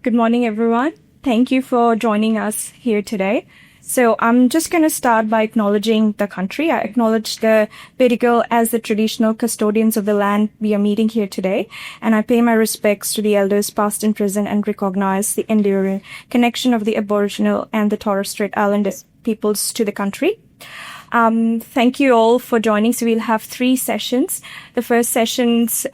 Good morning, everyone. Thank you for joining us here today. So I'm just going to start by acknowledging the country. I acknowledge the Birigal as the traditional custodians of the land we are meeting here today. And I pay my respects to the elders past and present and recognize the enduring connection of the Aboriginal and the Torres Strait Islander peoples to the country. Thank you all for joining. So we'll have 3 sessions. The first session's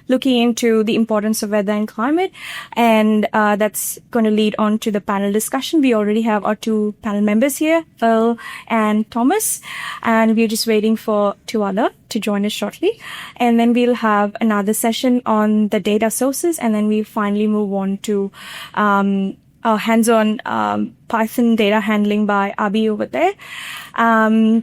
looking into the importance of weather and climate, and that's going to lead on to the panel discussion. We already have our 2 panel members here, Earl and Thomas, and we're just waiting for 2 other to join us shortly. And then we'll have another session on the data sources, and then we finally move on to hands-on Python data handling by Abi over there.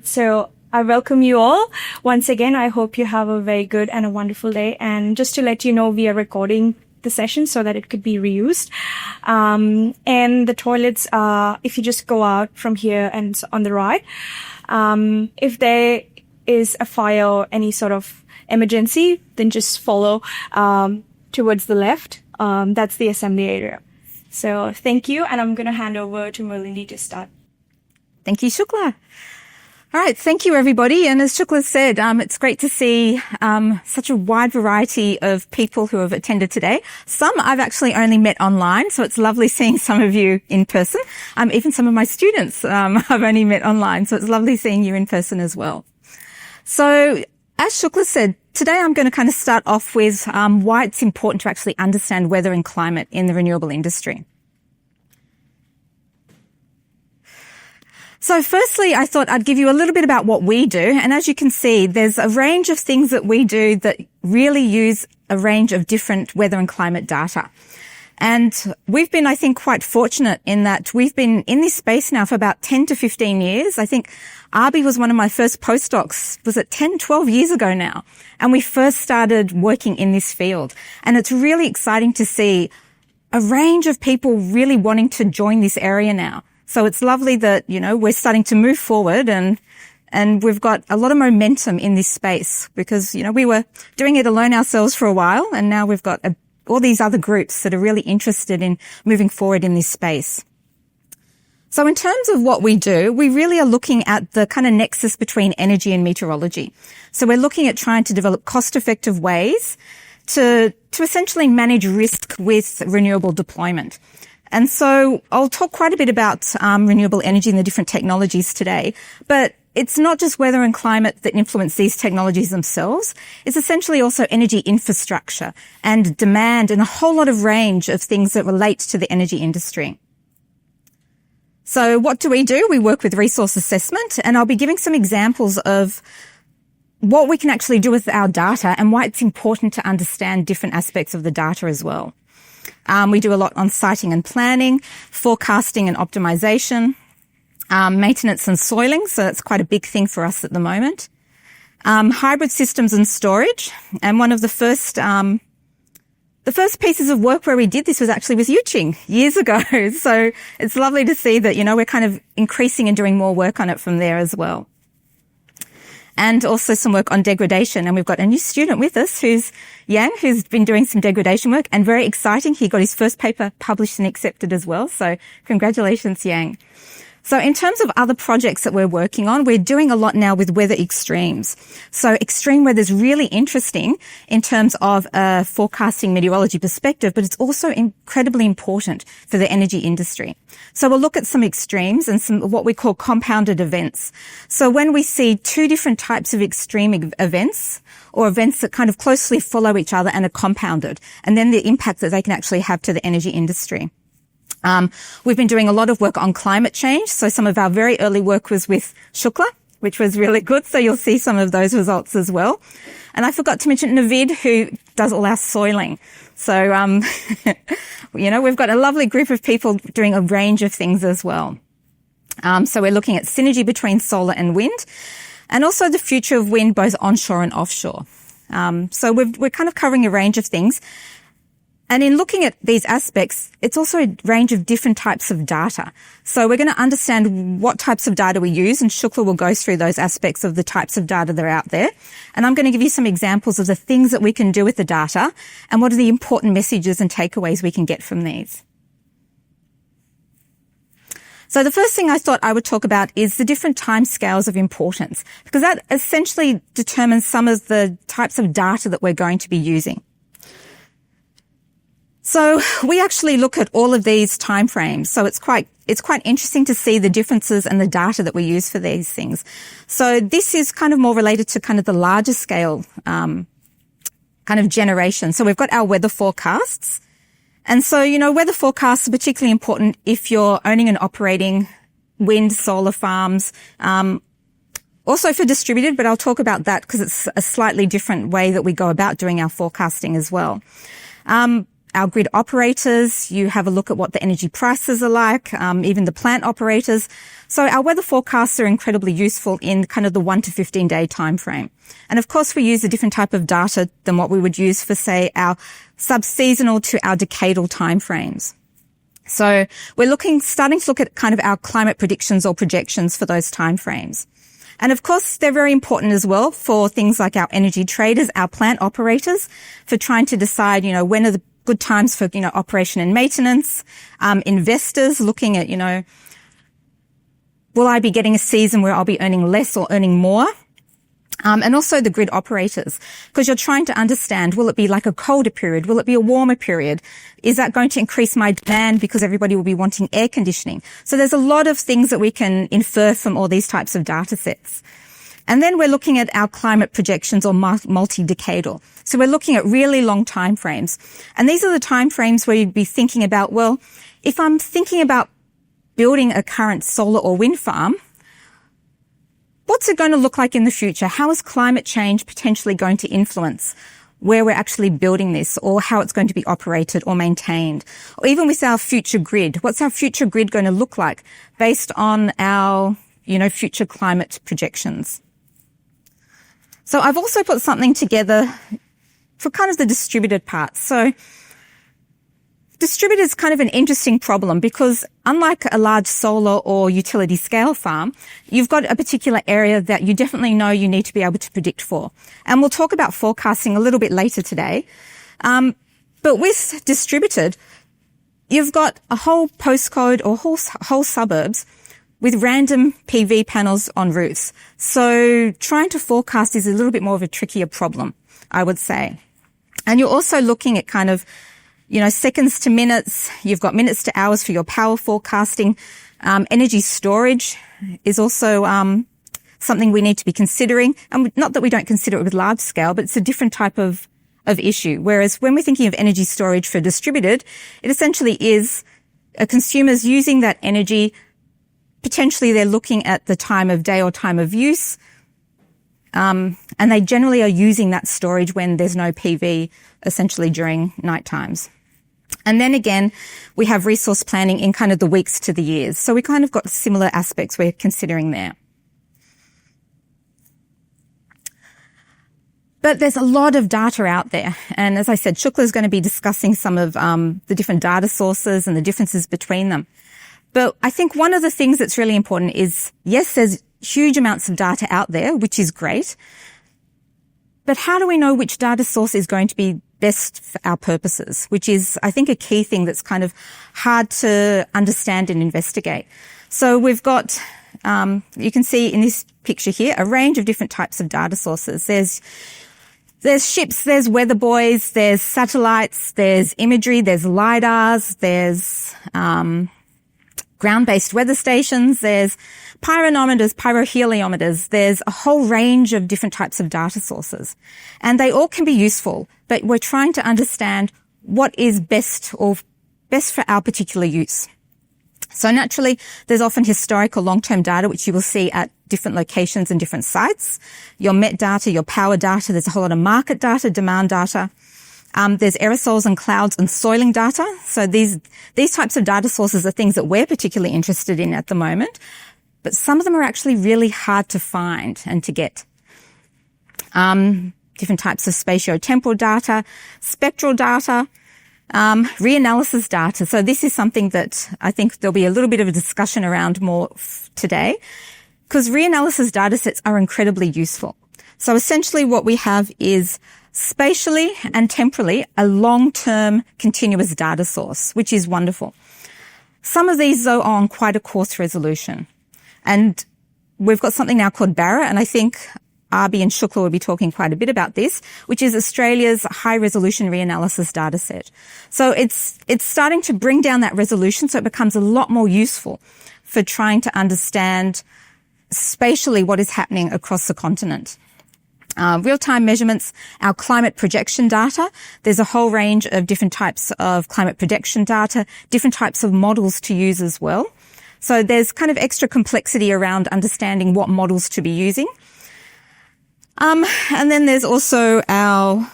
So I welcome you all. Once again, I hope you have a very good and a wonderful day. And just to let you know, we are recording the session so that it could be reused. And the toilets, if you just go out from here and on the right, if there is a fire or any sort of emergency, then just follow towards the left. That's the assembly area. So thank you, and I'm going to hand over to Merlinde to start. Thank you, Shukla. All right, thank you, everybody. And as Shukla said, it's great to see such a wide variety of people who have attended today. Some I've actually only met online, so it's lovely seeing some of you in person. Even some of my students I've only met online, so it's lovely seeing you in person as well. So as Shukla said, today I'm going to kind of start off with why it's important to actually understand weather and climate in the renewable industry. So firstly, I thought I'd give you a little bit about what we do. And as you can see, there's a range of things that we do that really use a range of different weather and climate data. And we've been, I think, quite fortunate in that we've been in this space now for about 10 to 15 years. I think Abi was one of my first postdocs, was it 10, 12 years ago now? And we first started working in this field. And it's really exciting to see a range of people really wanting to join this area now. So it's lovely that, you know, we're starting to move forward and we've got a lot of momentum in this space because, you know, we were doing it alone ourselves for a while and now we've got all these other groups that are really interested in moving forward in this space. So in terms of what we do, we really are looking at the kind of nexus between energy and meteorology. So we're looking at trying to develop cost-effective ways to essentially manage risk with renewable deployment. And so I'll talk quite a bit about renewable energy and the different technologies today, but it's not just weather and climate that influence these technologies themselves. It's essentially also energy infrastructure and demand and a whole lot of range of things that relate to the energy industry. So what do? We work with resource assessment, and I'll be giving some examples of what we can actually do with our data and why it's important to understand different aspects of the data as well. We do a lot on siting and planning, forecasting and optimization, maintenance and soiling. So that's quite a big thing for us at the moment. Hybrid systems and storage. And one of the first pieces of work where we did this was actually with Yuching years ago. So it's lovely to see that, you know, we're kind of increasing and doing more work on it from there as well. And also some work on degradation. And we've got a new student with us who's Yang, who's been doing some degradation work, and very exciting. He got his first paper published and accepted as well. So congratulations, Yang. So in terms of other projects that we're working on, we're doing a lot now with weather extremes. So extreme weather is really interesting in terms of a forecasting meteorology perspective, but it's also incredibly important for the energy industry. So we'll look at some extremes and some what we call compounded events. So when we see 2 different types of extreme events or events that kind of closely follow each other and are compounded, and then the impact that they can actually have to the energy industry. We've been doing a lot of work on climate change. So some of our very early work was with Shukla, which was really good. So you'll see some of those results as well. And I forgot to mention Navid, who does all our soiling. So, you know, we've got a lovely group of people doing a range of things as well. So we're looking at synergy between solar and wind and also the future of wind, both onshore and offshore. So we're kind of covering a range of things. And in looking at these aspects, it's also a range of different types of data. So we're going to understand what types of data we use, and Shukla will go through those aspects of the types of data that are out there. And I'm going to give you some examples of the things that we can do with the data and what are the important messages and takeaways we can get from these. So the first thing I thought I would talk about is the different timescales of importance, because that essentially determines some of the types of data that we're going to be using. So we actually look at all of these timeframes. So it's quite interesting to see the differences and the data that we use for these things. So this is kind of more related to kind of the larger scale, kind of generation. So we've got our weather forecasts. And so, weather forecasts are particularly important if you're owning and operating wind, solar farms, also for distributed, but I'll talk about that because it's a slightly different way that we go about doing our forecasting as well. Our grid operators, you have a look at what the energy prices are like, even the plant operators. So our weather forecasts are incredibly useful in kind of the 1 to 15 day time frame. And of course, we use a different type of data than what we would use for, say, our sub-seasonal to our decadal time frames. So we're starting to look at kind of our climate predictions or projections for those time frames. And of course, they're very important as well for things like our energy traders, our plant operators, for trying to decide, when are the good times for, operation and maintenance. Investors looking at, will I be getting a season where I'll be earning less or earning more? And also the grid operators, because you're trying to understand, will it be like a colder period? Will it be a warmer period? Is that going to increase my demand because everybody will be wanting air conditioning? So there's a lot of things that we can infer from all these types of data sets. And then we're looking at our climate projections or multi-decadal. So we're looking at really long time frames. And these are the time frames where you'd be thinking about, well, if I'm thinking about building a current solar or wind farm, what's it going to look like in the future? How is climate change potentially going to influence where we're actually building this, or how it's going to be operated or maintained? Or even with our future grid, what's our future grid going to look like based on our, future climate projections? So I've also put something together for kind of the distributed part. So distributed is kind of an interesting problem because unlike a large solar or utility scale farm, you've got a particular area that you definitely know you need to be able to predict for. And we'll talk about forecasting a little bit later today. But with distributed, you've got a whole postcode or whole suburbs with random PV panels on roofs. So trying to forecast is a little bit more of a trickier problem, I would say. And you're also looking at kind of, seconds to minutes. You've got minutes to hours for your power forecasting. Energy storage is also something we need to be considering. And not that we don't consider it with large scale, but it's a different type of issue. Whereas when we're thinking of energy storage for distributed, it essentially is consumers using that energy. Potentially they're looking at the time of day or time of use. And they generally are using that storage when there's no PV, essentially during night times. And then again, we have resource planning in kind of the weeks to the years. So we kind of got similar aspects we're considering there. But there's a lot of data out there. And as I said, Shukla is going to be discussing some of the different data sources and the differences between them. But I think one of the things that's really important is, yes, there's huge amounts of data out there, which is great. But how do we know which data source is going to be best for our purposes, which is, I think, a key thing that's kind of hard to understand and investigate. So we've got, you can see in this picture here, a range of different types of data sources. There's ships, there's weather buoys, there's satellites, there's imagery, there's LiDARs, there's ground-based weather stations, there's pyranometers, pyroheliometers, there's a whole range of different types of data sources. And they all can be useful, but we're trying to understand what is best for our particular use. So naturally, there's often historical long-term data, which you will see at different locations and different sites. Your met data, your power data, there's a whole lot of market data, demand data. There's aerosols and clouds and soiling data. So these types of data sources are things that we're particularly interested in at the moment. But some of them are actually really hard to find and to get. Different types of spatiotemporal data, spectral data. Reanalysis data. So this is something that I think there'll be a little bit of a discussion around more today, because reanalysis data sets are incredibly useful. So essentially what we have is spatially and temporally a long-term continuous data source, which is wonderful. Some of these, though, are on quite a coarse resolution. And we've got something now called Barra, and I think Arby and Shukla will be talking quite a bit about this, which is Australia's high-resolution reanalysis data set. So it's starting to bring down that resolution, so it becomes a lot more useful for trying to understand spatially what is happening across the continent. Real-time measurements, our climate projection data. There's a whole range of different types of climate projection data, different types of models to use as well. So there's kind of extra complexity around understanding what models to be using. And then there's also our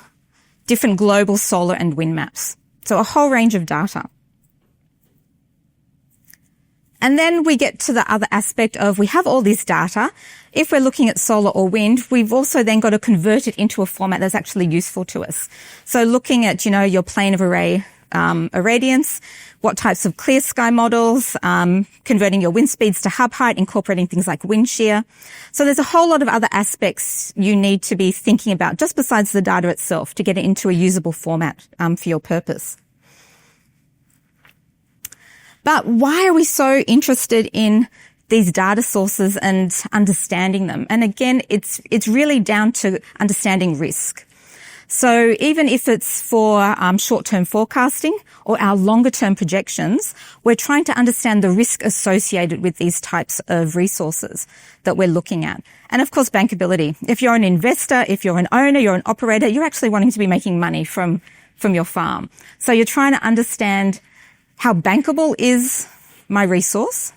different global solar and wind maps. So a whole range of data. And then we get to the other aspect of we have all this data. If we're looking at solar or wind, we've also then got to convert it into a format that's actually useful to us. So looking at, your plane of array irradiance, what types of clear sky models, converting your wind speeds to hub height, incorporating things like wind shear. So there's a whole lot of other aspects you need to be thinking about just besides the data itself to get it into a usable format for your purpose. But why are we so interested in these data sources and understanding them? And again, it's really down to understanding risk. So even if it's for short-term forecasting or our longer-term projections, we're trying to understand the risk associated with these types of resources that we're looking at. And of course, bankability. If you're an investor, if you're an owner, you're an operator, you're actually wanting to be making money from your farm. So you're trying to understand how bankable is my resource,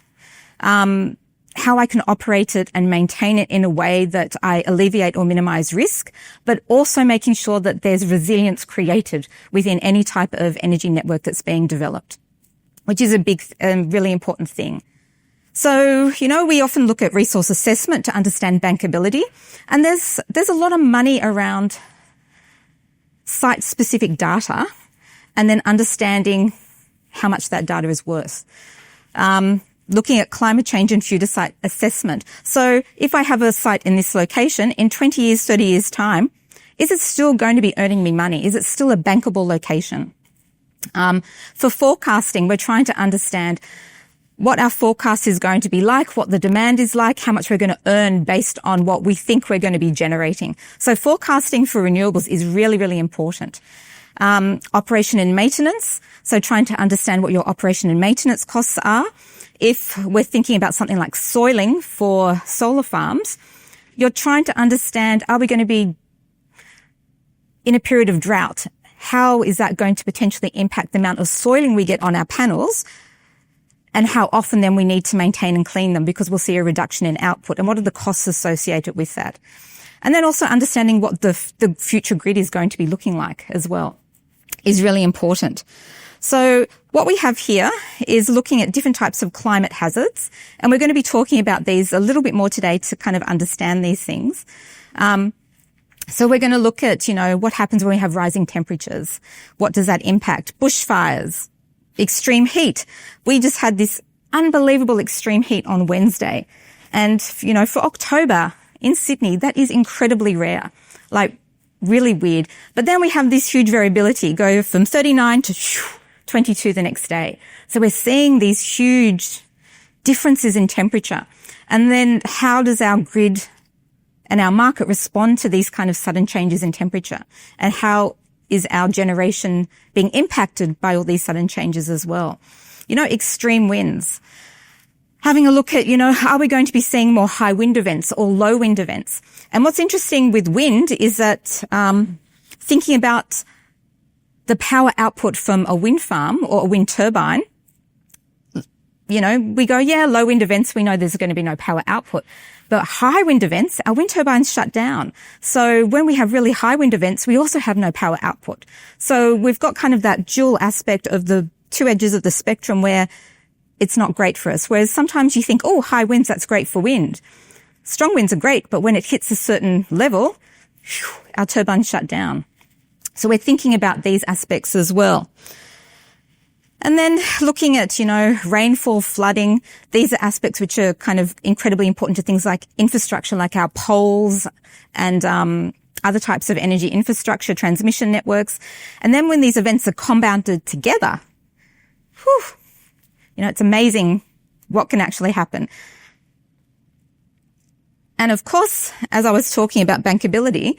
how I can operate it and maintain it in a way that I alleviate or minimize risk, but also making sure that there's resilience created within any type of energy network that's being developed, which is a big, really important thing. So, we often look at resource assessment to understand bankability, and there's a lot of money around site-specific data and then understanding how much that data is worth. Looking at climate change and future site assessment. So if I have a site in this location, in 20 years, 30 years time, is it still going to be earning me money? Is it still a bankable location? For forecasting, we're trying to understand what our forecast is going to be like, what the demand is like, how much we're going to earn based on what we think we're going to be generating. So forecasting for renewables is really, really important. Operation and maintenance. So trying to understand what your operation and maintenance costs are. If we're thinking about something like soiling for solar farms, you're trying to understand, are we going to be in a period of drought? How is that going to potentially impact the amount of soiling we get on our panels? And how often then we need to maintain and clean them because we'll see a reduction in output, and what are the costs associated with that? And then also understanding what the future grid is going to be looking like as well is really important. So what we have here is looking at different types of climate hazards, and we're going to be talking about these a little bit more today to kind of understand these things. So we're going to look at, what happens when we have rising temperatures. What does that impact? Bushfires, extreme heat. We just had this unbelievable extreme heat on Wednesday. And, for October in Sydney, that is incredibly rare. Like, really weird. But then we have this huge variability, go from 39 to 22 the next day. So we're seeing these huge differences in temperature. And then how does our grid and our market respond to these kind of sudden changes in temperature? And how is our generation being impacted by all these sudden changes as well? Extreme winds. Having a look at, are we going to be seeing more high wind events or low wind events? And what's interesting with wind is that thinking about the power output from a wind farm or a wind turbine, we go, low wind events, we know there's going to be no power output. But high wind events, our wind turbines shut down. So when we have really high wind events, we also have no power output. So we've got kind of that dual aspect of the two edges of the spectrum where it's not great for us. Whereas sometimes you think, high winds, that's great for wind. Strong winds are great, but when it hits a certain level, our turbines shut down. So we're thinking about these aspects as well. And then looking at, rainfall, flooding, these are aspects which are kind of incredibly important to things like infrastructure, like our poles and other types of energy infrastructure, transmission networks. And then when these events are compounded together, it's amazing what can actually happen. And of course, as I was talking about bankability,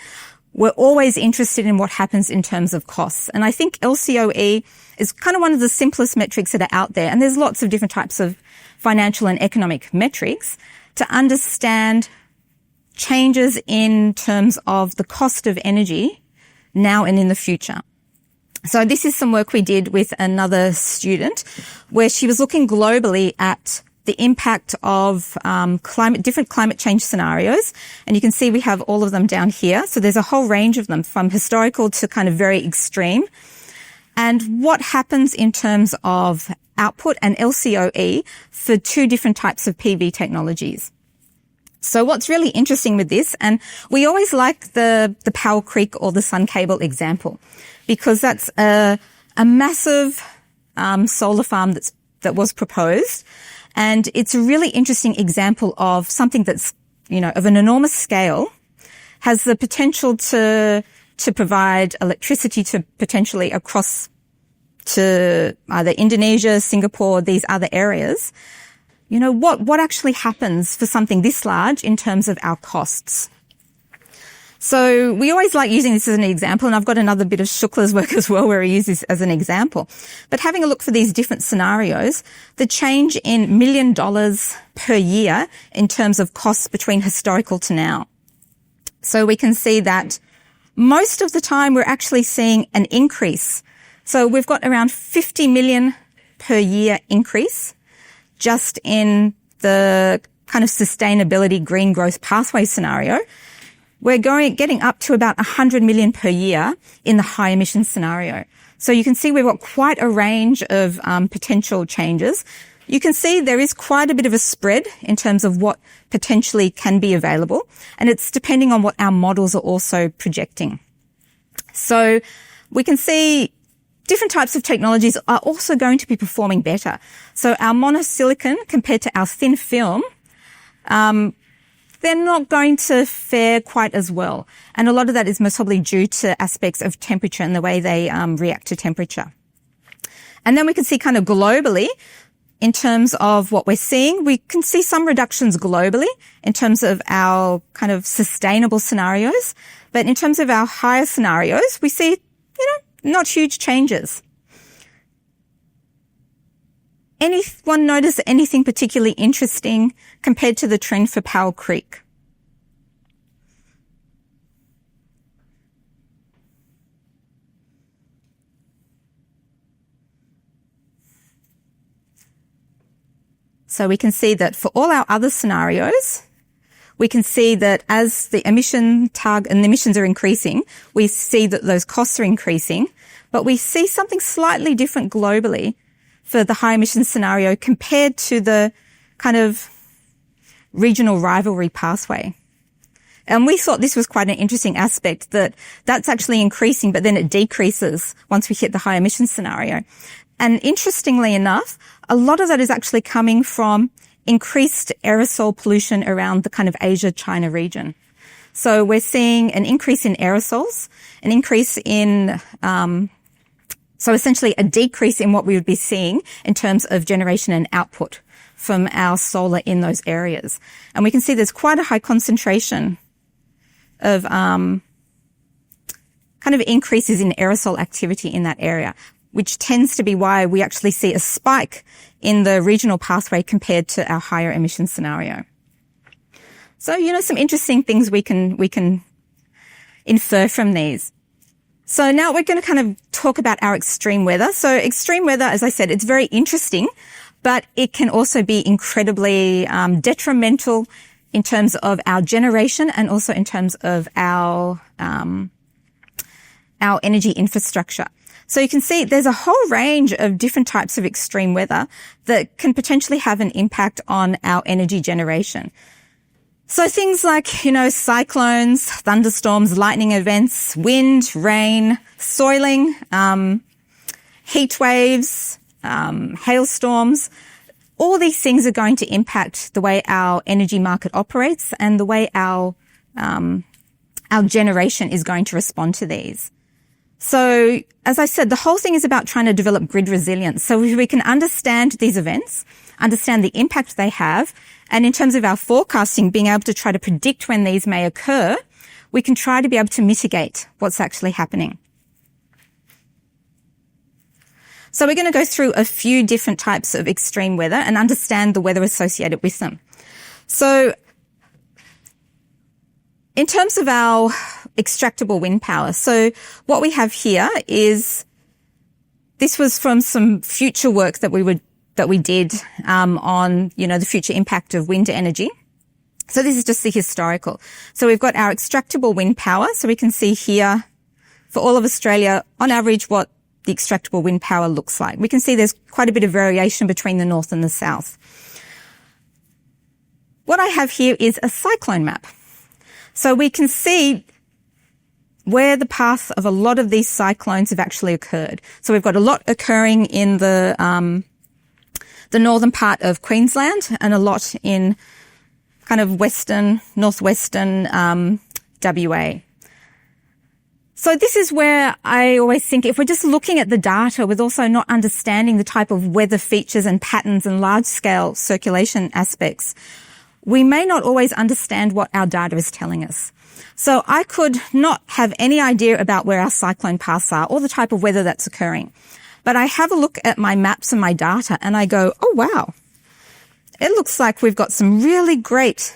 we're always interested in what happens in terms of costs. And I think LCOE is kind of one of the simplest metrics that are out there. And there's lots of different types of financial and economic metrics to understand changes in terms of the cost of energy now and in the future. So this is some work we did with another student where she was looking globally at the impact of different climate change scenarios. And you can see we have all of them down here. So there's a whole range of them from historical to kind of very extreme. And what happens in terms of output and LCOE for two different types of PV technologies. So what's really interesting with this, and we always like the Powell Creek or the Sun Cable example, because that's a massive solar farm that was proposed. And it's a really interesting example of something that's, of an enormous scale, has the potential to provide electricity to potentially across to either Indonesia, Singapore, these other areas. What actually happens for something this large in terms of our costs? So we always like using this as an example, and I've got another bit of Shukla's work as well where he uses this as an example. But having a look for these different scenarios, the change in $1 million per year in terms of costs between historical to now. So we can see that most of the time we're actually seeing an increase. So we've got around 50 million per year increase just in the kind of sustainability green growth pathway scenario. We're getting up to about 100 million per year in the high emission scenario. So you can see we've got quite a range of potential changes. You can see there is quite a bit of a spread in terms of what potentially can be available, and it's depending on what our models are also projecting. So we can see different types of technologies are also going to be performing better. So our monosilicon compared to our thin film, they're not going to fare quite as well. And a lot of that is most probably due to aspects of temperature and the way they react to temperature. And then we can see kind of globally, in terms of what we're seeing, we can see some reductions globally in terms of our kind of sustainable scenarios. But in terms of our higher scenarios, we see, not huge changes. Anyone notice anything particularly interesting compared to the trend for Powell Creek? So we can see that for all our other scenarios, we can see that as the emission target and the emissions are increasing, we see that those costs are increasing, but we see something slightly different globally for the high emission scenario compared to the kind of regional rivalry pathway. And we thought this was quite an interesting aspect, that that's actually increasing, but then it decreases once we hit the high emission scenario. And interestingly enough, a lot of that is actually coming from increased aerosol pollution around the kind of Asia-China region. So we're seeing an increase in aerosols, an increase in, so essentially a decrease in what we would be seeing in terms of generation and output from our solar in those areas. And we can see there's quite a high concentration of kind of increases in aerosol activity in that area, which tends to be why we actually see a spike in the regional pathway compared to our higher emission scenario. So, some interesting things we can infer from these. So now we're going to kind of talk about our extreme weather. So extreme weather, as I said, it's very interesting, but it can also be incredibly detrimental in terms of our generation and also in terms of our energy infrastructure. So you can see there's a whole range of different types of extreme weather that can potentially have an impact on our energy generation. So things like, cyclones, thunderstorms, lightning events, wind, rain, soiling, heat waves, hailstorms. All these things are going to impact the way our energy market operates and the way our generation is going to respond to these. So, as I said, the whole thing is about trying to develop grid resilience. So if we can understand these events, understand the impact they have, and in terms of our forecasting, being able to try to predict when these may occur, we can try to be able to mitigate what's actually happening. So we're going to go through a few different types of extreme weather and understand the weather associated with them. So in terms of our extractable wind power, so what we have here is, this was from some future work that we did on, the future impact of wind energy. So this is just the historical. So we've got our extractable wind power. So we can see here for all of Australia, on average, what the extractable wind power looks like. We can see there's quite a bit of variation between the north and the south. What I have here is a cyclone map. So we can see where the path of a lot of these cyclones have actually occurred. So we've got a lot occurring in the northern part of Queensland and a lot in kind of northwestern WA. So this is where I always think if we're just looking at the data with also not understanding the type of weather features and patterns and large-scale circulation aspects, we may not always understand what our data is telling us. So I could not have any idea about where our cyclone paths are or the type of weather that's occurring. But I have a look at my maps and my data and I go, oh wow, it looks like we've got some really great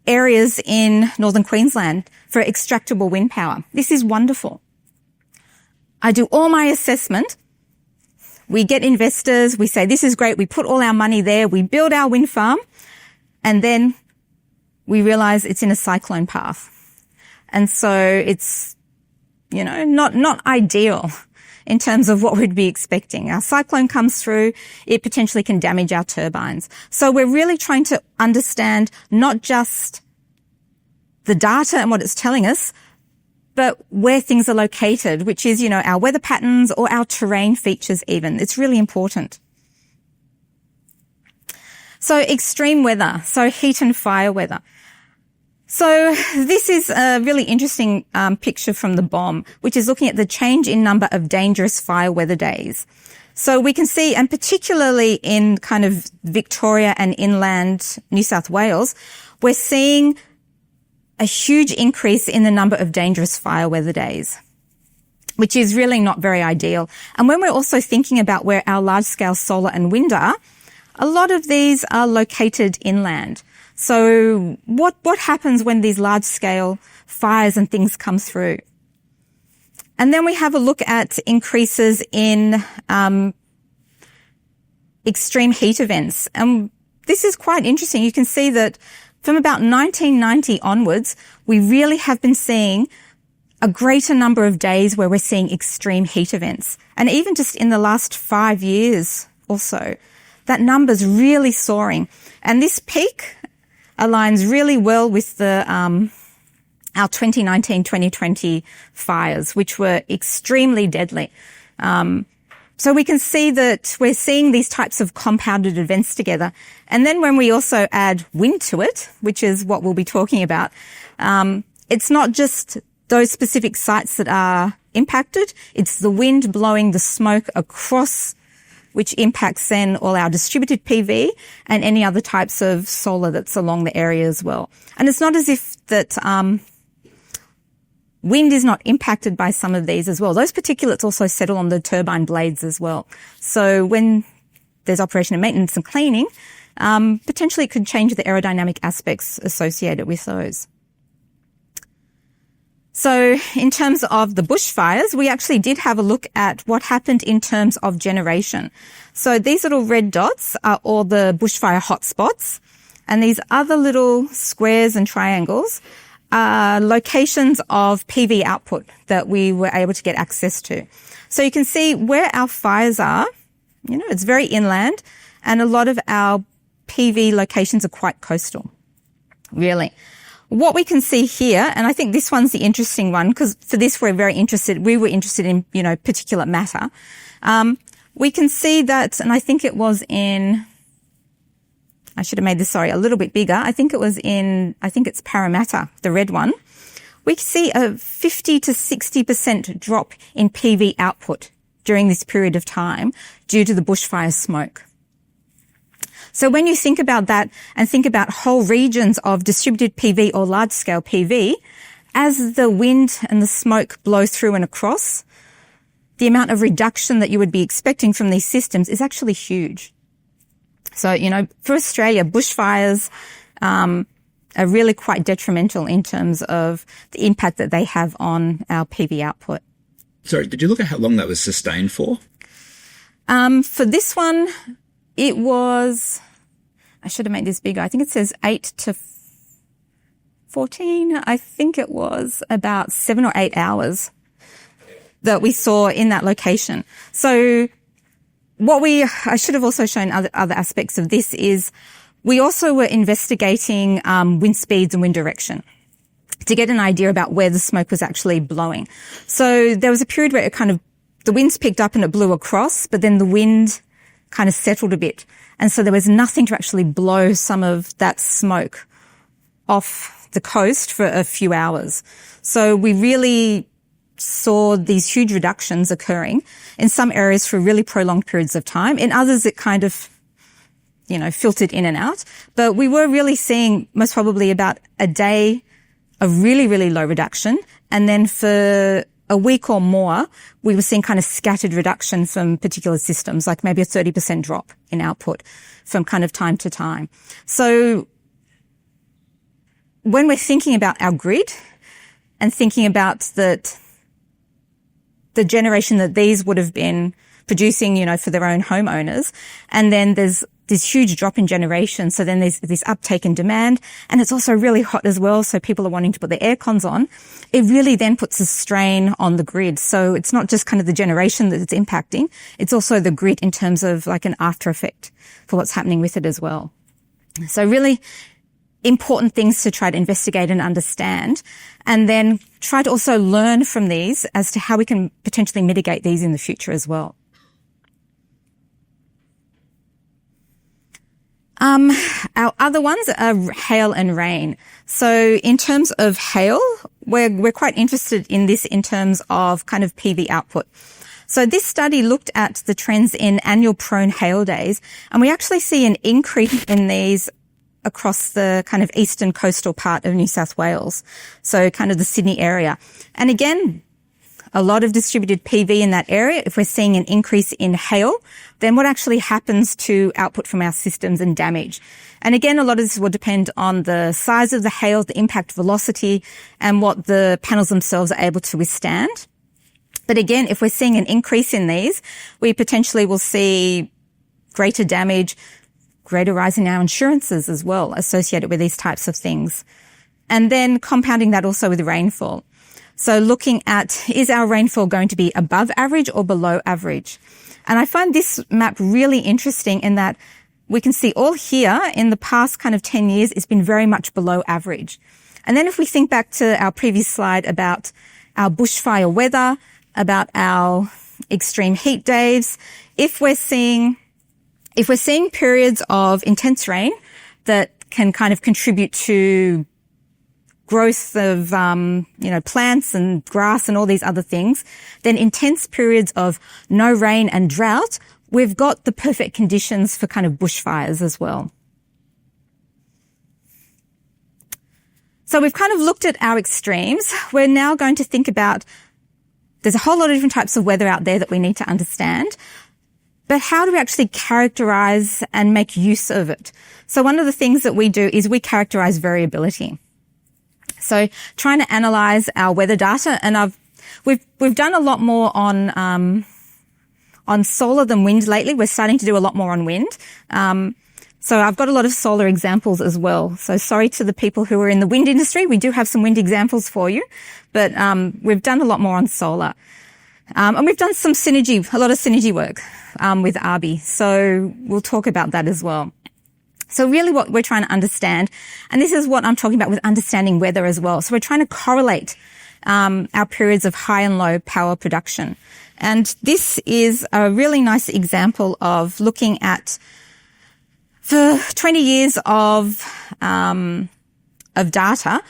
areas in northern Queensland for extractable wind power. This is wonderful. I do all my assessment. We get investors. We say, this is great. We put all our money there. We build our wind farm. And then we realize it's in a cyclone path. And so it's, not ideal in terms of what we'd be expecting. Our cyclone comes through, it potentially can damage our turbines. So we're really trying to understand not just the data and what it's telling us, but where things are located, which is, our weather patterns or our terrain features even. It's really important. So extreme weather, so heat and fire weather. So this is a really interesting picture from the BOM, which is looking at the change in number of dangerous fire weather days. So we can see, and particularly in kind of Victoria and inland New South Wales, we're seeing a huge increase in the number of dangerous fire weather days, which is really not very ideal. And when we're also thinking about where our large-scale solar and wind are, a lot of these are located inland. So what happens when these large-scale fires and things come through? And then we have a look at increases in extreme heat events. And this is quite interesting. You can see that from about 1990 onwards, we really have been seeing a greater number of days where we're seeing extreme heat events. And even just in the last 5 years or so, that number's really soaring. And this peak aligns really well with the our 2019-2020 fires, which were extremely deadly. So we can see that we're seeing these types of compounded events together. And then when we also add wind to it, which is what we'll be talking about, it's not just those specific sites that are impacted, it's the wind blowing the smoke across, which impacts then all our distributed PV and any other types of solar that's along the area as well. And it's not as if that wind is not impacted by some of these as well. Those particulates also settle on the turbine blades as well. So when there's operation and maintenance and cleaning, potentially it could change the aerodynamic aspects associated with those. So in terms of the bushfires, we actually did have a look at what happened in terms of generation. So these little red dots are all the bushfire hotspots, and these other little squares and triangles are locations of PV output that we were able to get access to. So you can see where our fires are, it's very inland, and a lot of our PV locations are quite coastal, really. What we can see here, and I think this one's the interesting one, because for this we were interested in, particulate matter. we can see that, and I think it was in, I should have made this, a little bit bigger. I think it's Parramatta, the red one. We see a 50 to 60% drop in PV output during this period of time due to the bushfire smoke. So when you think about that and think about whole regions of distributed PV or large-scale PV, as the wind and the smoke blow through and across, the amount of reduction that you would be expecting from these systems is actually huge. So, for Australia, bushfires are really quite detrimental in terms of the impact that they have on our PV output. Sorry, did you look at how long that was sustained for? For this one, it was, I should have made this bigger. I think it says 8 to 14. I think it was about 7 or 8 hours that we saw in that location. So I should have also shown other aspects of this is we also were investigating wind speeds and wind direction to get an idea about where the smoke was actually blowing. So there was a period where the winds picked up and it blew across, but then the wind kind of settled a bit. And so there was nothing to actually blow some of that smoke off the coast for a few hours. So we really saw these huge reductions occurring in some areas for really prolonged periods of time. In others, it kind of, filtered in and out. But we were really seeing most probably about a day of really, really low reduction. And then for a week or more, we were seeing kind of scattered reduction from particular systems, like maybe a 30% drop in output from kind of time to time. So when we're thinking about our grid and thinking about the generation that these would have been producing, for their own homeowners, and then there's this huge drop in generation. So then there's this uptake in demand, and it's also really hot as well. So people are wanting to put their air cons on. It really then puts a strain on the grid. So it's not just kind of the generation that it's impacting. It's also the grid in terms of like an after effect for what's happening with it as well. So really important things to try to investigate and understand, and then try to also learn from these as to how we can potentially mitigate these in the future as well. Our other ones are hail and rain. So in terms of hail, we're quite interested in this in terms of kind of PV output. So this study looked at the trends in annual prone hail days, and we actually see an increase in these across the kind of eastern coastal part of New South Wales. So kind of the Sydney area. And again, a lot of distributed PV in that area. If we're seeing an increase in hail, then what actually happens to output from our systems and damage? And again, a lot of this will depend on the size of the hail, the impact velocity, and what the panels themselves are able to withstand. But again, if we're seeing an increase in these, we potentially will see greater damage, greater rise in our insurances as well associated with these types of things. And then compounding that also with rainfall. So looking at, is our rainfall going to be above average or below average? And I find this map really interesting in that we can see all here in the past kind of 10 years, it's been very much below average. And then if we think back to our previous slide about our bushfire weather, about our extreme heat days, if we're seeing periods of intense rain that can kind of contribute to growth of, plants and grass and all these other things, then intense periods of no rain and drought, we've got the perfect conditions for kind of bushfires as well. So we've kind of looked at our extremes. We're now going to think about, there's a whole lot of different types of weather out there that we need to understand, but how do we actually characterize and make use of it? So one of the things that we do is we characterize variability. So trying to analyze our weather data, and we've done a lot more on solar than wind lately. We're starting to do a lot more on wind. So I've got a lot of solar examples as well. So sorry to the people who are in the wind industry. We do have some wind examples for you, but we've done a lot more on solar. And we've done a lot of synergy work with ARBI. So we'll talk about that as well. So really what we're trying to understand, and this is what I'm talking about with understanding weather as well. So we're trying to correlate our periods of high and low power production. And this is a really nice example of looking at for 20 years of data.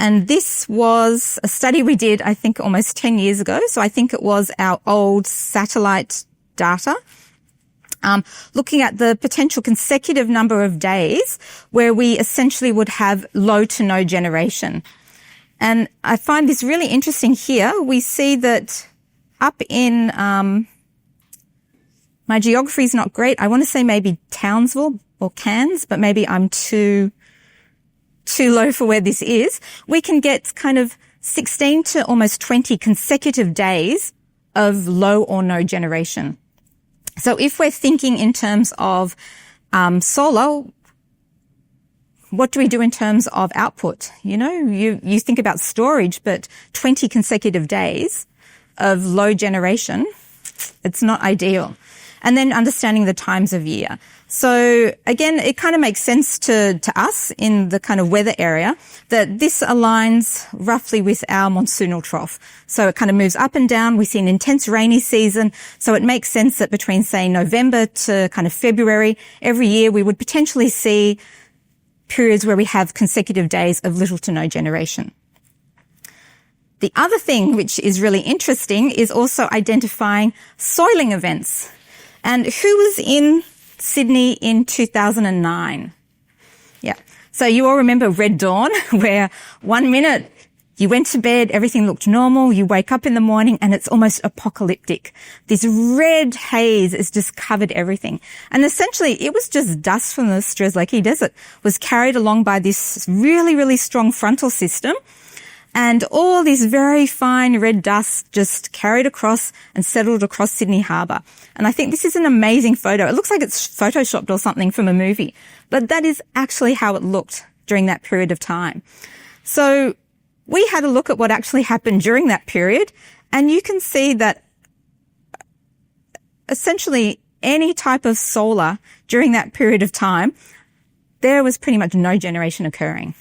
And this was a study we did, I think, almost 10 years ago. So I think it was our old satellite data, looking at the potential consecutive number of days where we essentially would have low to no generation. And I find this really interesting here. We see that up in, my geography is not great. I want to say maybe Townsville or Cairns, but maybe I'm too low for where this is. We can get kind of 16 to almost 20 consecutive days of low or no generation. So if we're thinking in terms of solar, what do we do in terms of output? You know, you think about storage, but 20 consecutive days of low generation, it's not ideal. And then understanding the times of year. So again, it kind of makes sense to us in the kind of weather area that this aligns roughly with our monsoonal trough. So it kind of moves up and down. We see an intense rainy season. So it makes sense that between, say, November to kind of February, every year we would potentially see periods where we have consecutive days of little to no generation. The other thing which is really interesting is also identifying soiling events. And who was in Sydney in 2009? Yeah. So you all remember Red Dawn, where 1 minute you went to bed, everything looked normal, you wake up in the morning and it's almost apocalyptic. This red haze has just covered everything. And essentially it was just dust from the Strzelecki Desert was carried along by this really, really strong frontal system. And all this very fine red dust just carried across and settled across Sydney Harbour. And I think this is an amazing photo. It looks like it's photoshopped or something from a movie, but that is actually how it looked during that period of time. So we had a look at what actually happened during that period, and you can see that essentially any type of solar during that period of time, there was pretty much no generation occurring.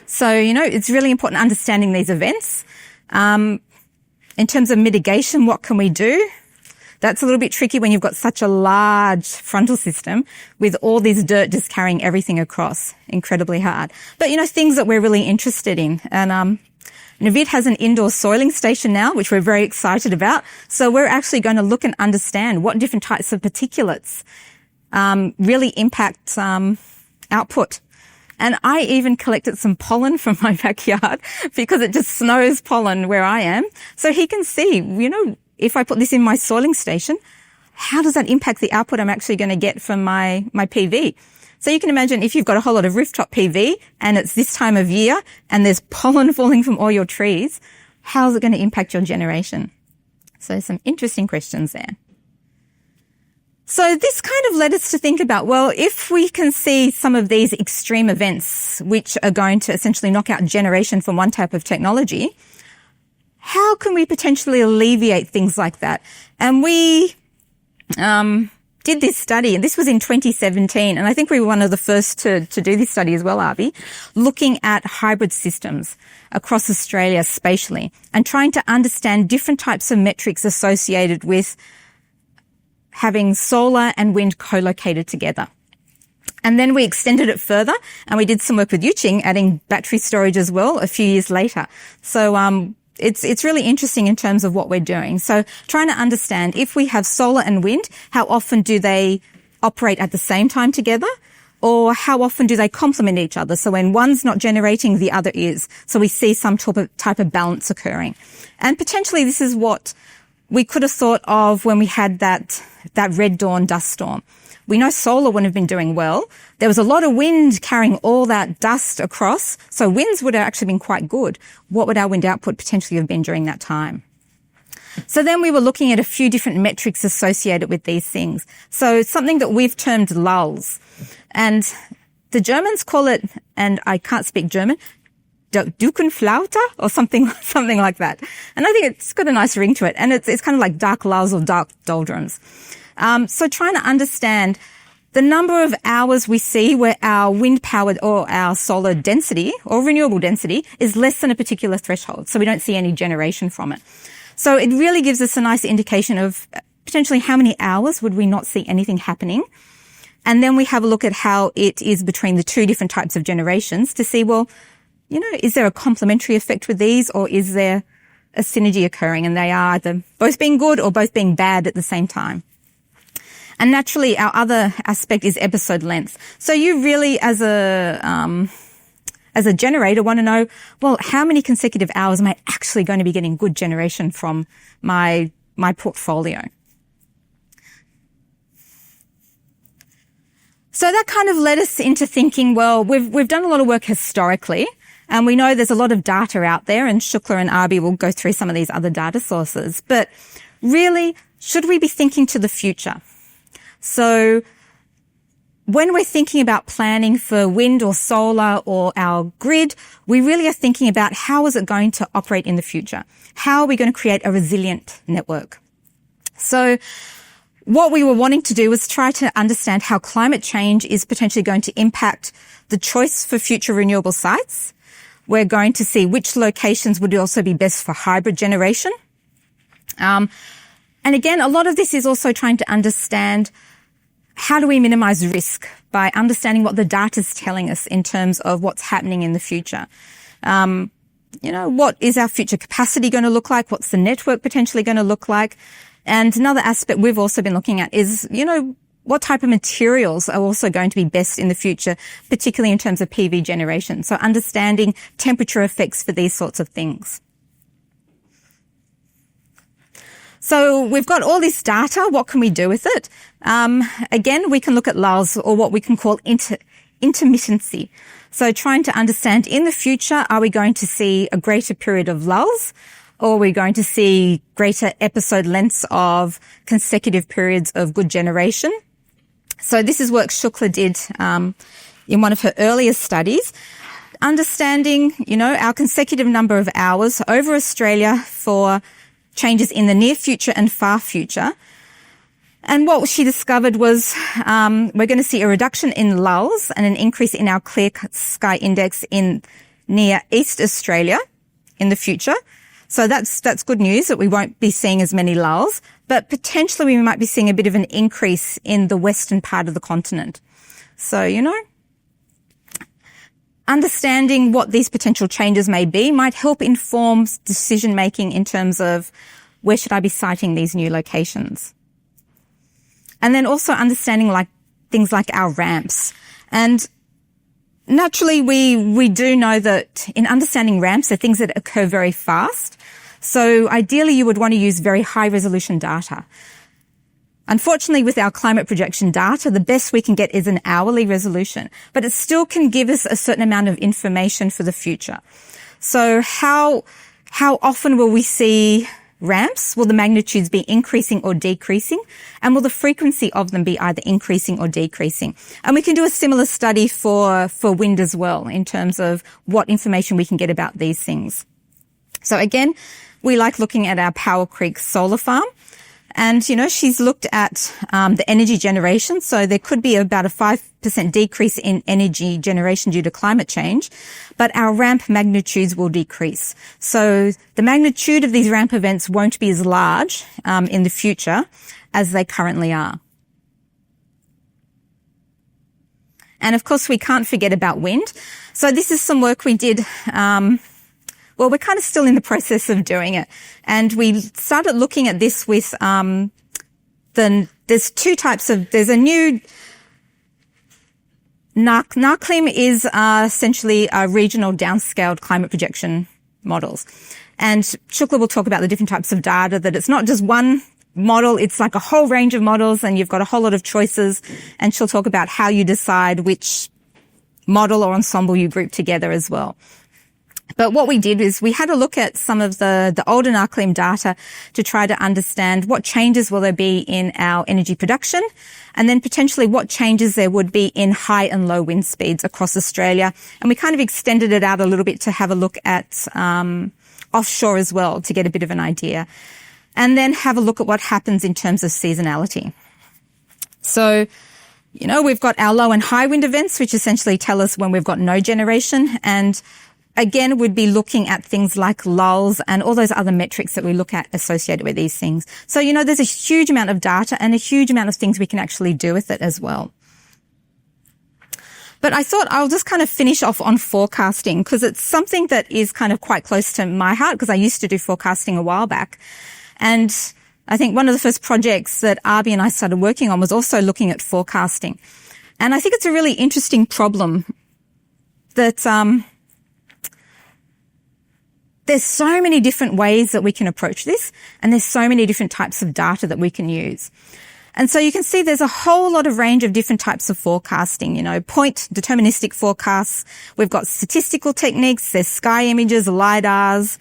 So, you know, it's really important understanding these events. In terms of mitigation, what can we do? That's a little bit tricky when you've got such a large frontal system with all this dirt just carrying everything across. Incredibly hard. But, you know, things that we're really interested in. And Navid has an indoor soiling station now, which we're very excited about. So we're actually going to look and understand what different types of particulates really impact output. And I even collected some pollen from my backyard because it just snows pollen where I am. So he can see, you know, if I put this in my soiling station, how does that impact the output I'm actually going to get from my PV? So you can imagine if you've got a whole lot of rooftop PV and it's this time of year and there's pollen falling from all your trees, how's it going to impact your generation? So some interesting questions there. So this kind of led us to think about, well, if we can see some of these extreme events which are going to essentially knock out generation from one type of technology, how can we potentially alleviate things like that? And we did this study, and this was in 2017, and I think we were one of the first to do this study as well, Arby, looking at hybrid systems across Australia spatially and trying to understand different types of metrics associated with having solar and wind co-located together. And then we extended it further and we did some work with Yuqing adding battery storage as well a few years later. So it's really interesting in terms of what we're doing. So trying to understand if we have solar and wind, how often do they operate at the same time together? Or how often do they complement each other? So when one's not generating, the other is. So we see some type of balance occurring. And potentially this is what we could have thought of when we had that Red Dawn dust storm. We know solar wouldn't have been doing well. There was a lot of wind carrying all that dust across, so winds would have actually been quite good. What would our wind output potentially have been during that time? So then we were looking at a few different metrics associated with these things. So something that we've termed lulls. And the Germans call it, and I can't speak German, Dukenflaute or something like that. And I think it's got a nice ring to it. And it's kind of like dark lulls or dark doldrums. So trying to understand the number of hours we see where our wind powered or our solar density or renewable density is less than a particular threshold. So we don't see any generation from it. So it really gives us a nice indication of potentially how many hours would we not see anything happening. And then we have a look at how it is between the two different types of generations to see, well, is there a complementary effect with these, or is there a synergy occurring and they are either both being good or both being bad at the same time? And naturally, our other aspect is episode length. So you really, as a generator, want to know, well, how many consecutive hours am I actually going to be getting good generation from my portfolio? So that kind of led us into thinking, well, we've done a lot of work historically, and we know there's a lot of data out there, and Shukla and Arbi will go through some of these other data sources. But really, should we be thinking to the future? So when we're thinking about planning for wind or solar or our grid, we really are thinking about how is it going to operate in the future? How are we going to create a resilient network? So what we were wanting to do was try to understand how climate change is potentially going to impact the choice for future renewable sites. We're going to see which locations would also be best for hybrid generation. And again, a lot of this is also trying to understand how do we minimize risk by understanding what the data is telling us in terms of what's happening in the future. What is our future capacity going to look like? What's the network potentially going to look like? And another aspect we've also been looking at is, what type of materials are also going to be best in the future, particularly in terms of PV generation. So understanding temperature effects for these sorts of things. So we've got all this data. What can we do with it? Again, we can look at lulls, or what we can call intermittency. So trying to understand in the future, are we going to see a greater period of lulls, or are we going to see greater episode lengths of consecutive periods of good generation? So this is work Shukla did in one of her earlier studies, understanding, our consecutive number of hours over Australia for changes in the near future and far future. And what she discovered was we're going to see a reduction in lulls and an increase in our clear sky index in near East Australia in the future. So that's good news that we won't be seeing as many lulls, but potentially we might be seeing a bit of an increase in the western part of the continent. So, understanding what these potential changes may be might help inform decision making in terms of where should I be siting these new locations. And then also understanding things like our ramps. And naturally we do know that in understanding ramps, they're things that occur very fast. So ideally you would want to use very high resolution data. Unfortunately, with our climate projection data, the best we can get is an hourly resolution, but it still can give us a certain amount of information for the future. So how often will we see ramps? Will the magnitudes be increasing or decreasing? And will the frequency of them be either increasing or decreasing? And we can do a similar study for wind as well in terms of what information we can get about these things. So again, we like looking at our Power Creek solar farm. And, she's looked at the energy generation. So there could be about a 5% decrease in energy generation due to climate change, but our ramp magnitudes will decrease. So the magnitude of these ramp events won't be as large in the future as they currently are. And of course, we can't forget about wind. So this is some work we did we're kind of still in the process of doing it. And we started looking at this with, there's two types there's a new, NARCLIM is essentially regional downscaled climate projection models. And Shukla will talk about the different types of data, that it's not just one model, it's like a whole range of models and you've got a whole lot of choices. And she'll talk about how you decide which model or ensemble you group together as well. But what we did is we had a look at some of the older NARCLIM data to try to understand what changes will there be in our energy production, and then potentially what changes there would be in high and low wind speeds across Australia. And we kind of extended it out a little bit to have a look at offshore as well to get a bit of an idea. And then have a look at what happens in terms of seasonality. So We've got our low and high wind events, which essentially tell us when we've got no generation. And again, we'd be looking at things like lulls and all those other metrics that we look at associated with these things. So, there's a huge amount of data and a huge amount of things we can actually do with it as well. But I thought I'll just kind of finish off on forecasting because it's something that is kind of quite close to my heart because I used to do forecasting a while back. And I think one of the first projects that Arby and I started working on was also looking at forecasting. And I think it's a really interesting problem that there's so many different ways that we can approach this, and there's so many different types of data that we can use. And so you can see there's a whole lot of range of different types of forecasting, point deterministic forecasts. We've got statistical techniques. There's sky images, LiDARs,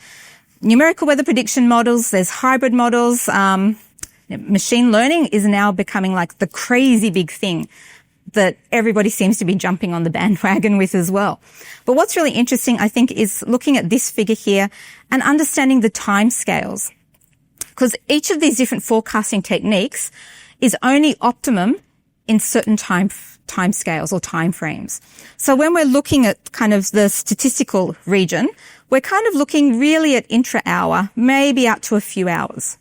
numerical weather prediction models. There's hybrid models. Machine learning is now becoming like the crazy big thing that everybody seems to be jumping on the bandwagon with as well. But what's really interesting, I think, is looking at this figure here and understanding the timescales. Because each of these different forecasting techniques is only optimum in certain timescales or time frames. So when we're looking at kind of the statistical region, we're kind of looking really at intra-hour, maybe out to a few hours.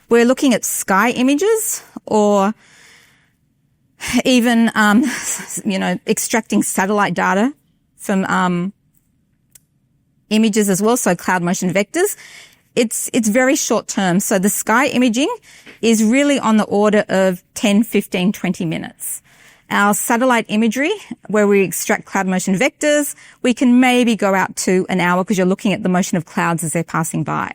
We're looking at sky images or even, extracting satellite data from images as well, so cloud motion vectors. It's very short term. So the sky imaging is really on the order of 10, 15, 20 minutes. Our satellite imagery, where we extract cloud motion vectors, we can maybe go out to an hour because you're looking at the motion of clouds as they're passing by.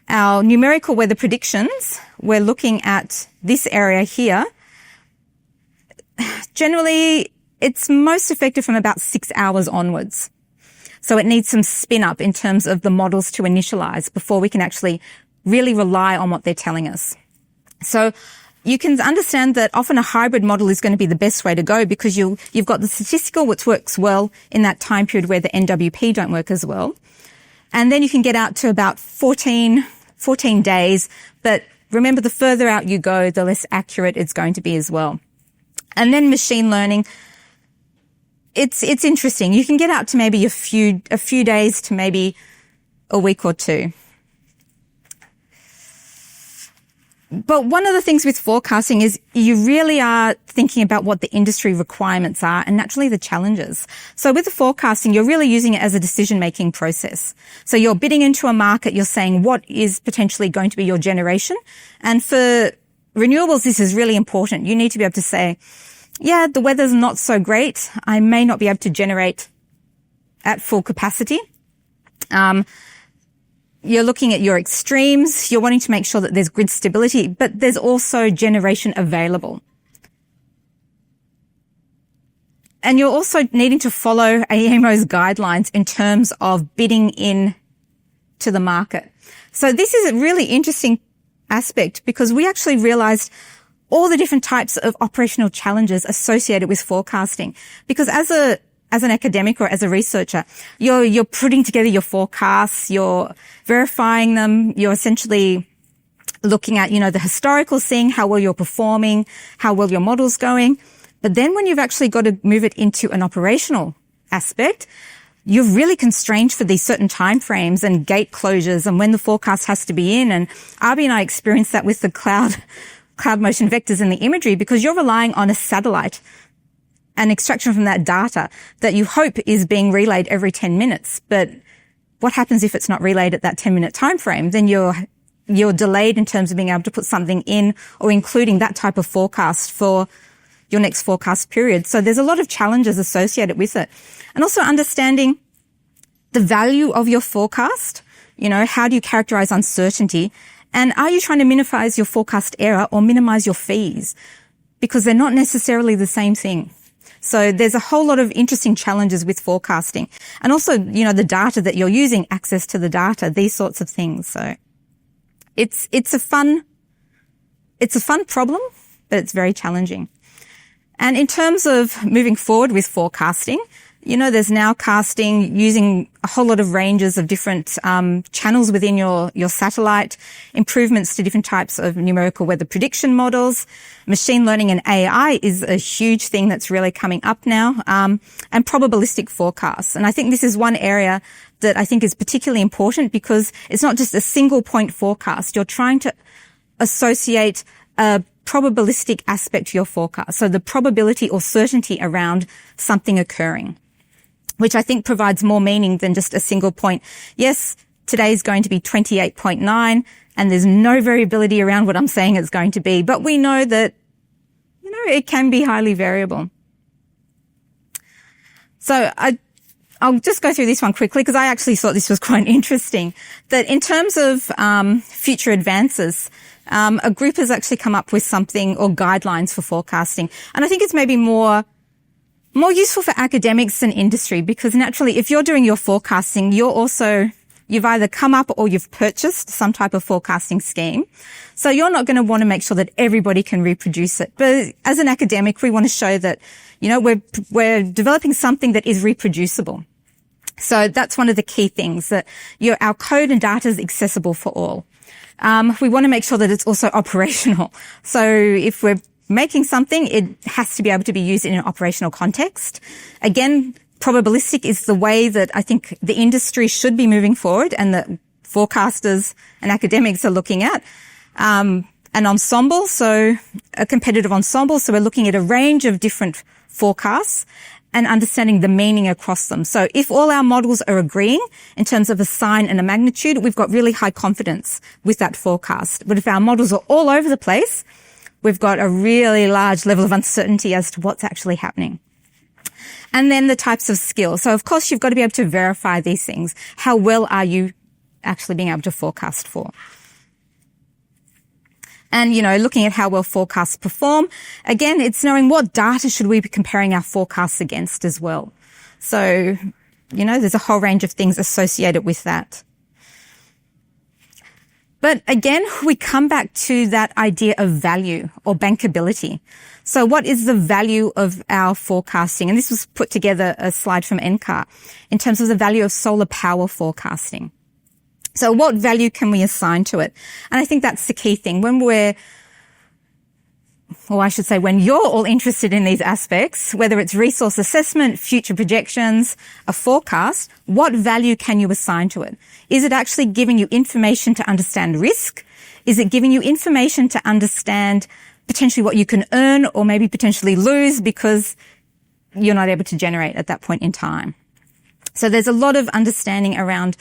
Our numerical weather predictions, we're looking at this area here. Generally, it's most effective from about 6 hours onwards. So it needs some spin up in terms of the models to initialize before we can actually really rely on what they're telling us. So you can understand that often a hybrid model is going to be the best way to go because you've got the statistical, which works well in that time period where the NWP don't work as well. And then you can get out to about 14 days. But remember, the further out you go, the less accurate it's going to be as well. And then machine learning. It's interesting. You can get out to maybe a few days to maybe a week or two. But one of the things with forecasting is you really are thinking about what the industry requirements are and naturally the challenges. So with the forecasting, you're really using it as a decision-making process. So you're bidding into a market, you're saying what is potentially going to be your generation. And for renewables, this is really important. You need to be able to say, yeah, the weather's not so great. I may not be able to generate at full capacity. You're looking at your extremes. You're wanting to make sure that there's grid stability, but there's also generation available. And you're also needing to follow AEMO's guidelines in terms of bidding in to the market. So this is a really interesting aspect because we actually realized all the different types of operational challenges associated with forecasting. Because as an academic or as a researcher, you're putting together your forecasts, you're verifying them, you're essentially looking at, the historical, seeing how well you're performing, how well your model's going. But then when you've actually got to move it into an operational aspect, you're really constrained for these certain timeframes and gate closures and when the forecast has to be in. And Arby and I experienced that with the cloud motion vectors in the imagery because you're relying on a satellite and extraction from that data that you hope is being relayed every 10 minutes. But what happens if it's not relayed at that 10-minute time frame? Then you're delayed in terms of being able to put something in or including that type of forecast for your next forecast period. So there's a lot of challenges associated with it. And also understanding the value of your forecast. How do you characterize uncertainty? And are you trying to minimize your forecast error or minimize your fees? Because they're not necessarily the same thing. So there's a whole lot of interesting challenges with forecasting. And also, the data that you're using, access to the data, these sorts of things. So it's a fun problem, but it's very challenging. And in terms of moving forward with forecasting, There's nowcasting using a whole lot of ranges of different channels within your satellite, improvements to different types of numerical weather prediction models. Machine learning and AI is a huge thing that's really coming up now, and probabilistic forecasts. And I think this is one area that I think is particularly important because it's not just a single point forecast. You're trying to associate a probabilistic aspect to your forecast. So the probability or certainty around something occurring, which I think provides more meaning than just a single point. Yes, today is going to be 28.9 and there's no variability around what I'm saying it's going to be, but we know that, it can be highly variable. So I'll just go through this one quickly because I actually thought this was quite interesting. That in terms of future advances, a group has actually come up with something or guidelines for forecasting. And I think it's maybe more useful for academics than industry because naturally if you're doing your forecasting, you've either come up or you've purchased some type of forecasting scheme. So you're not going to want to make sure that everybody can reproduce it. But as an academic, we want to show that, we're developing something that is reproducible. So that's one of the key things, that our code and data is accessible for all. We want to make sure that it's also operational. So if we're making something, it has to be able to be used in an operational context. Again, probabilistic is the way that I think the industry should be moving forward and that forecasters and academics are looking at. An ensemble, so a competitive ensemble. So we're looking at a range of different forecasts and understanding the meaning across them. So if all our models are agreeing in terms of a sign and a magnitude, we've got really high confidence with that forecast. But if our models are all over the place, we've got a really large level of uncertainty as to what's actually happening. And then the types of skills. So of course you've got to be able to verify these things. How well are you actually being able to forecast for? And, looking at how well forecasts perform. Again, it's knowing what data should we be comparing our forecasts against as well. So, there's a whole range of things associated with that. But again, we come back to that idea of value or bankability. So what is the value of our forecasting? And this was put together a slide from NCAR in terms of the value of solar power forecasting. So what value can we assign to it? And I think that's the key thing. When you're all interested in these aspects, whether it's resource assessment, future projections, a forecast, what value can you assign to it? Is it actually giving you information to understand risk? Is it giving you information to understand potentially what you can earn or maybe potentially lose because you're not able to generate at that point in time? So there's a lot of understanding around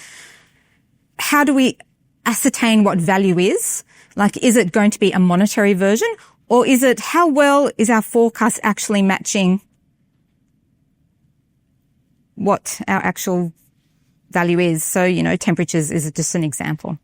how do we ascertain what value is? Like, is it going to be a monetary version? Or is it how well is our forecast actually matching what our actual value is? So, temperatures is just an example.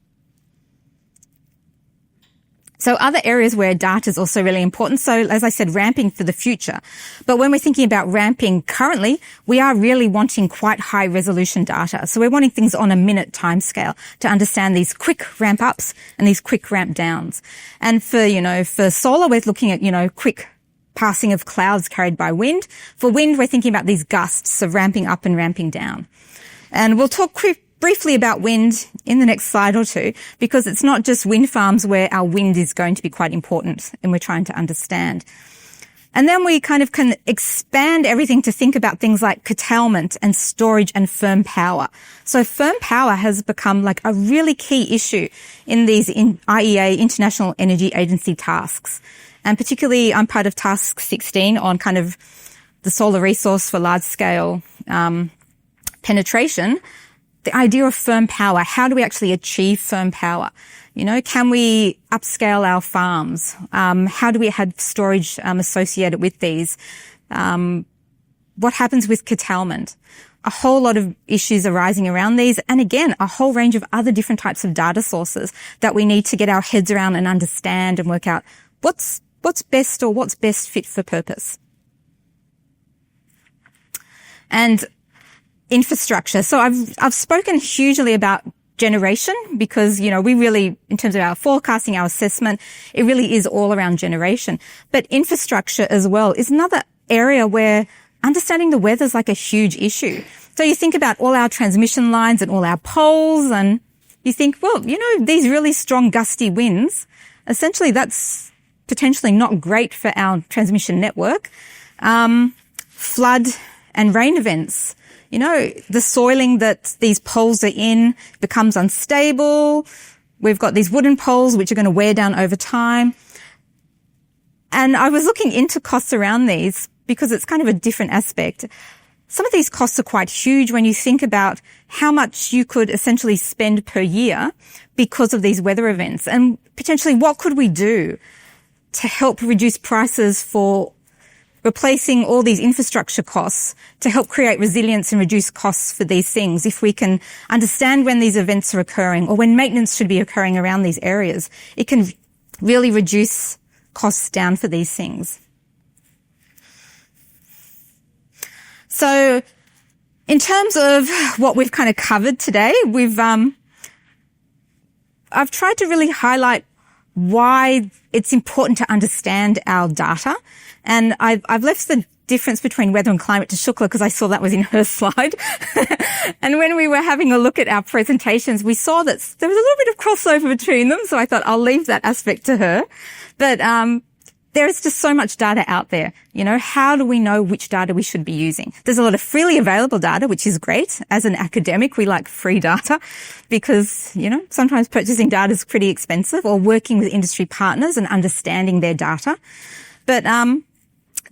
So other areas where data is also really important. So as I said, ramping for the future. But when we're thinking about ramping currently, we are really wanting quite high resolution data. So we're wanting things on a minute timescale to understand these quick ramp ups and these quick ramp downs. And for solar, we're looking at, quick passing of clouds carried by wind. For wind, we're thinking about these gusts of ramping up and ramping down. And we'll talk briefly about wind in the next slide or two, because it's not just wind farms where our wind is going to be quite important and we're trying to understand. And then we kind of can expand everything to think about things like curtailment and storage and firm power. So firm power has become like a really key issue in these IEA, International Energy Agency tasks. And particularly I'm part of task 16 on kind of the solar resource for large scale penetration. The idea of firm power, how do we actually achieve firm power? Can we upscale our farms? How do we have storage associated with these? What happens with curtailment? A whole lot of issues arising around these. And again, a whole range of other different types of data sources that we need to get our heads around and understand and work out what's best or what's best fit for purpose. And infrastructure. So I've spoken hugely about generation because, we really, in terms of our forecasting, our assessment, it really is all around generation. But infrastructure as well is another area where understanding the weather is like a huge issue. So you think about all our transmission lines and all our poles, and you think, well, these really strong gusty winds, essentially that's potentially not great for our transmission network. Flood and rain events, the soiling that these poles are in becomes unstable. We've got these wooden poles which are going to wear down over time. And I was looking into costs around these because it's kind of a different aspect. Some of these costs are quite huge when you think about how much you could essentially spend per year because of these weather events, and potentially what could we do to help reduce prices for replacing all these infrastructure costs to help create resilience and reduce costs for these things. If we can understand when these events are occurring or when maintenance should be occurring around these areas, it can really reduce costs down for these things. So in terms of what we've kind of covered today, I've tried to really highlight why it's important to understand our data. And I've left the difference between weather and climate to Shukla because I saw that was in her slide. And when we were having a look at our presentations, we saw that there was a little bit of crossover between them. So I thought I'll leave that aspect to her. But there is just so much data out there. How do we know which data we should be using? There's a lot of freely available data, which is great. As an academic, we like free data because, sometimes purchasing data is pretty expensive, or working with industry partners and understanding their data. But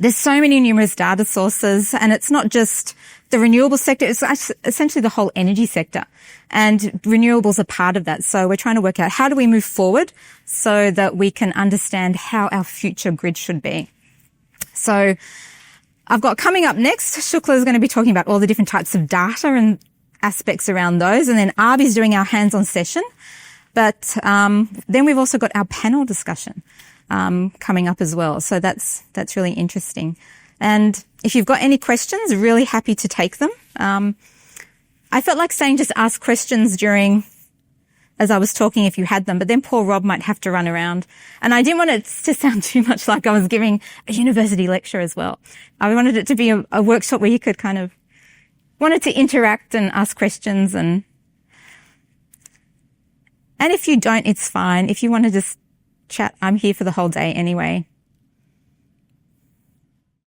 there's so many numerous data sources, and it's not just the renewable sector, it's essentially the whole energy sector. And renewables are part of that. So we're trying to work out how do we move forward so that we can understand how our future grid should be. So I've got coming up next, Shukla is going to be talking about all the different types of data and aspects around those. And then Arby's doing our hands-on session. But then we've also got our panel discussion coming up as well. So that's really interesting. And if you've got any questions, really happy to take them. I felt like saying just ask questions as I was talking if you had them, but then poor Rob might have to run around. And I didn't want it to sound too much like I was giving a university lecture as well. I wanted it to be a workshop where you could wanted to interact and ask questions. And if you don't, it's fine. If you want to just chat, I'm here for the whole day anyway.